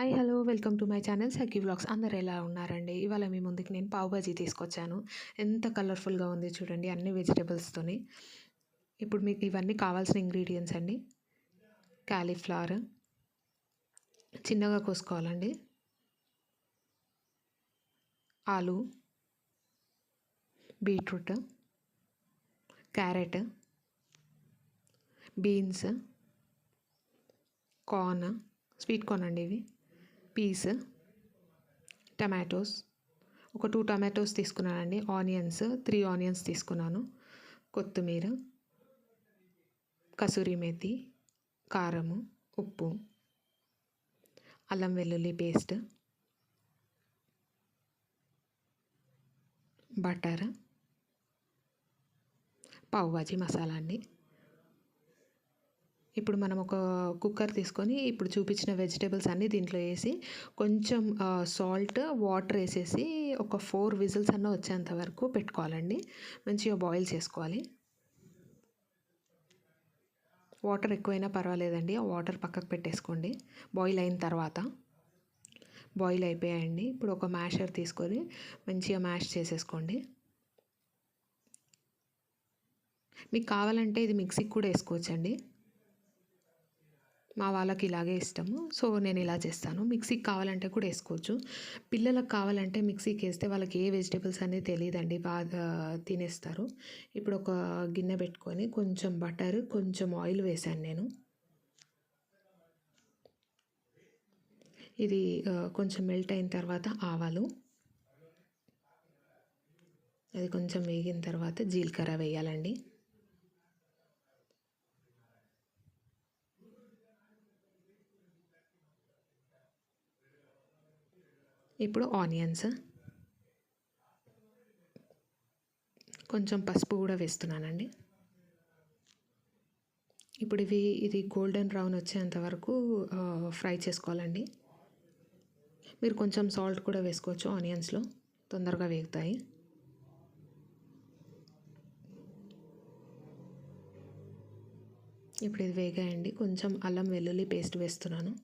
Hi hello welcome to my channel Sakhi vlogs. అందరు ఎలా ఉన్నారండి? ఇవాళ మీ ముందుకి నేను పావ్ బాజీ తీసుకొచ్చాను. ఎంత కలర్ఫుల్గా ఉంది చూడండి, అన్ని వెజిటేబుల్స్తోని. ఇప్పుడు మీకు ఇవన్నీ కావాల్సిన ఇంగ్రీడియంట్స్ అండి. క్యాలీఫ్లవర్ చిన్నగా కోసుకోవాలండి, ఆలు, beetroot, carrot, beans, corn, sweet corn అండి ఇవి, పీస్, టమాటోస్, ఒక 2 టమాటోస్ తీసుకున్నానండి, ఆనియన్స్ 3 ఆనియన్స్ తీసుకున్నాను, కొత్తిమీర, కసూరి మేతి, కారము, ఉప్పు, అల్లం వెల్లుల్లి పేస్ట్, బటర్, పావ్ బాజీ మసాలా అండి. ఇప్పుడు మనం ఒక కుక్కర్ తీసుకొని ఇప్పుడు చూపించిన వెజిటేబుల్స్ అన్నీ దీంట్లో వేసి కొంచెం సాల్ట్, వాటర్ వేసేసి ఒక 4 విజిల్స్ అన్న వచ్చేంత వరకు పెట్టుకోవాలండి. మంచిగా బాయిల్ చేసుకోవాలి. వాటర్ ఎక్కువైనా పర్వాలేదండి, ఆ వాటర్ పక్కకు పెట్టేసుకోండి. బాయిల్ అయిన తర్వాత బాయిల్ అయిపోయాయండి. ఇప్పుడు ఒక మ్యాషర్ తీసుకొని మంచిగా మ్యాష్ చేసేసుకోండి. మీకు కావాలంటే ఇది మిక్సీకి కూడా వేసుకోవచ్చండి. మా వాళ్ళకి ఇలాగే ఇష్టము, సో నేను ఇలా చేస్తాను. మిక్సీకి కావాలంటే కూడా వేసుకోవచ్చు. పిల్లలకు కావాలంటే మిక్సీకి వేస్తే వాళ్ళకి ఏ వెజిటేబుల్స్ అనేది తెలియదండి, బాగా తినేస్తారు. ఇప్పుడు ఒక గిన్నె పెట్టుకొని కొంచెం బటర్, కొంచెం ఆయిల్ వేసాను నేను. ఇది కొంచెం మెల్ట్ అయిన తర్వాత ఆవాలు, అది కొంచెం వేగిన తర్వాత జీలకర్ర వేయాలండి. ఇప్పుడు ఆనియన్స్, కొంచెం పసుపు కూడా వేస్తున్నానండి. ఇప్పుడు ఇది గోల్డెన్ బ్రౌన్ వచ్చేంత వరకు ఫ్రై చేసుకోవాలండి. మీరు కొంచెం సాల్ట్ కూడా వేసుకోవచ్చు, ఆనియన్స్లో తొందరగా వేగుతాయి. ఇప్పుడు ఇది వేగాయండి. కొంచెం అల్లం వెల్లుల్లి పేస్ట్ వేస్తున్నాను.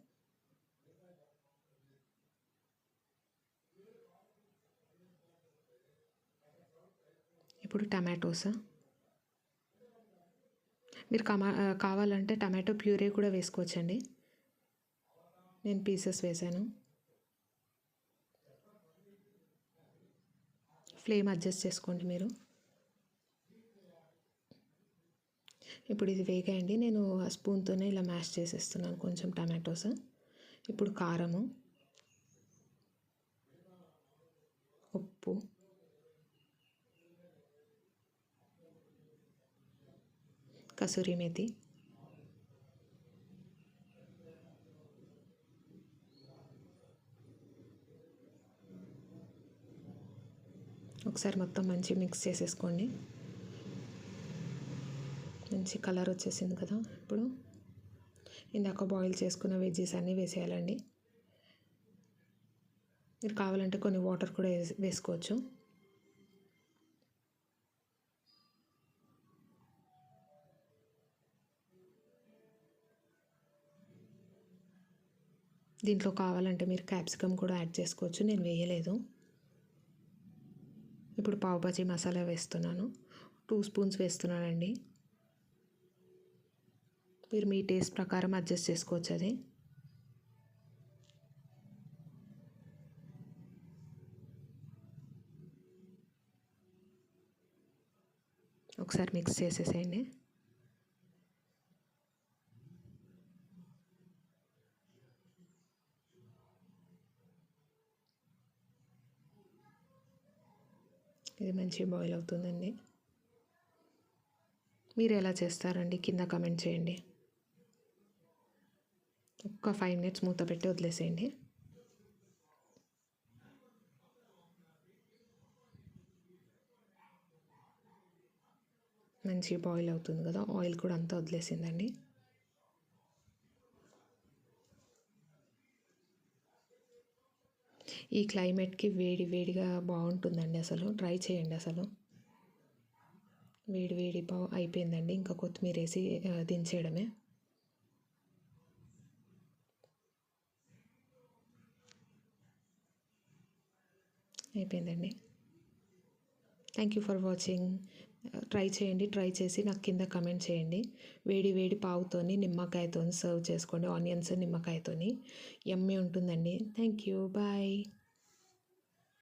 ఇప్పుడు టమాటోస్, మీరు కావాలంటే టమాటో ప్యూరీ కూడా వేసుకోవచ్చండి. నేను పీసెస్ వేసాను. ఫ్లేమ్ అడ్జస్ట్ చేసుకోండి మీరు. ఇప్పుడు ఇది వేగాయండి. నేను ఆ స్పూన్తోనే ఇలా మ్యాష్ చేసేస్తున్నాను కొంచెం టమాటోస్. ఇప్పుడు కారము, ఉప్పు, కసూరి మేతి, ఒకసారి మొత్తం మంచి మిక్స్ చేసేసుకోండి. మంచి కలర్ వచ్చేసింది కదా. ఇప్పుడు ఇందాక బాయిల్ చేసుకున్న వెజ్జెస్ అన్నీ వేసేయాలండి. మీరు కావాలంటే కొన్ని వాటర్ కూడా వేసుకోవచ్చు. దీంట్లో కావాలంటే మీరు క్యాప్సికమ్ కూడా యాడ్ చేసుకోవచ్చు, నేను వేయలేదు. ఇప్పుడు పావ్ బాజీ మసాలా వేస్తున్నాను. 2 స్పూన్స్ వేస్తున్నానండి. మీరు మీ టేస్ట్ ప్రకారం అడ్జస్ట్ చేసుకోవచ్చు అది. ఒకసారి మిక్స్ చేసేసేయండి. ఇది మంచిగా బాయిల్ అవుతుందండి. మీరు ఎలా చేస్తారండి కింద కమెంట్ చేయండి. ఒక్క 5 మినిట్స్ మూత పెట్టి వదిలేసేయండి. మంచిగా బాయిల్ అవుతుంది కదా, ఆయిల్ కూడా అంతా వదిలేసిందండి. ఈ క్లైమేట్కి వేడి వేడిగా బాగుంటుందండి, అసలు ట్రై చేయండి. అసలు వేడి వేడి పావు అయిపోయిందండి. ఇంకా కొత్తిమీర వేసి దించేయడమే. అయిపోయిందండి. Thank you for watching. Try చేయండి. ట్రై చేసి నాకు కింద కమెంట్ చేయండి. వేడి వేడి పావుతోని నిమ్మకాయతోని సర్వ్ చేసుకోండి. ఆనియన్స్ నిమ్మకాయతోని యమ్మీ ఉంటుందండి. Thank you. బాయ్.